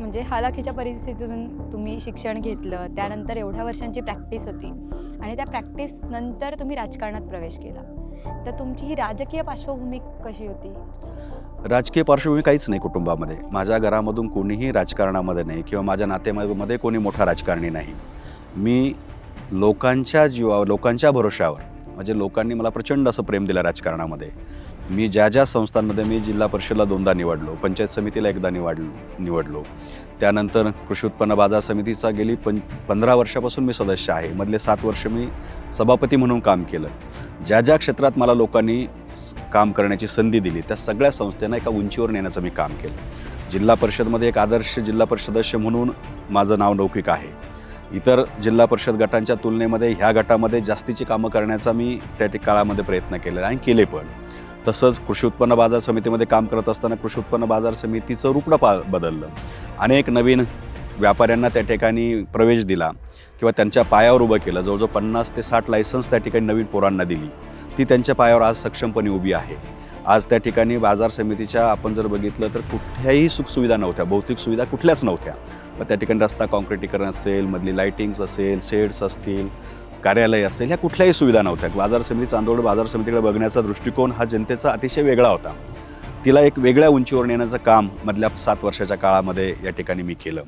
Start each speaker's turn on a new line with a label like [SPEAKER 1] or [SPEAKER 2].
[SPEAKER 1] म्हणजे हालाखीच्या परिस्थितीतून तुम्ही शिक्षण घेतलं, त्यानंतर एवढ्या वर्षांची प्रॅक्टिस होती आणि त्या प्रॅक्टिसनंतर तुम्ही राजकारणात प्रवेश केला. तर तुमची ही राजकीय पार्श्वभूमी कशी होती?
[SPEAKER 2] राजकीय पार्श्वभूमी काहीच नाही कुटुंबामध्ये. माझ्या घरामधून कोणीही राजकारणामध्ये नाही किंवा माझ्या नातेवाईकामध्ये कोणी मोठा राजकारणी नाही. मी लोकांच्या भरोश्यावर म्हणजे लोकांनी मला प्रचंड असं प्रेम दिलं राजकारणामध्ये. मी ज्या संस्थांमध्ये मी जिल्हा परिषदला 2दा निवडलो, पंचायत समितीला 1दा निवडलो. त्यानंतर कृषी उत्पन्न बाजार समितीचा गेली 15 वर्षापासून मी सदस्य आहे. मधले 7 वर्ष मी सभापती म्हणून काम केलं. ज्या क्षेत्रात मला लोकांनी काम करण्याची संधी दिली त्या सगळ्या संस्थांना एका उंचीवर नेण्याचं मी काम केलं. जिल्हा परिषदमध्ये एक आदर्श जिल्हा परिषद सदस्य म्हणून माझं नाव लौकिक आहे. इतर जिल्हा परिषद गटांच्या तुलनेमध्ये ह्या गटामध्ये जास्तीची कामं करण्याचा मी त्या काळामध्ये प्रयत्न केला आणि केले पण. तसंच कृषी उत्पन्न बाजार समितीमध्ये काम करत असताना कृषी उत्पन्न बाजार समितीचं रूपडं बदललं. अनेक नवीन व्यापाऱ्यांना त्या ठिकाणी प्रवेश दिला किंवा त्यांच्या पायावर उभं केलं. जवळजवळ 50 ते 60 लायसन्स त्या ठिकाणी नवीन पोरांना दिली. ती त्यांच्या पायावर आज सक्षमपणे उभी आहे. आज त्या ठिकाणी बाजार समितीच्या आपण जर बघितलं तर कुठल्याही सुखसुविधा नव्हत्या, भौतिक सुविधा कुठल्याच नव्हत्या. पण त्या ठिकाणी रस्ता काँक्रिटीकरण असेल, मधली लाईटिंग्स असेल, शेड्स असतील, कार्यालय असेल, ह्या कुठल्याही सुविधा नव्हत्या. बाजार समिती चांदवड बाजार समितीकडे बघण्याचा दृष्टिकोन हा जनतेचा अतिशय वेगळा होता. तिला एक वेगळ्या उंचीवर नेण्याचं काम मधल्या 7 वर्षाच्या काळामध्ये या ठिकाणी मी केलं.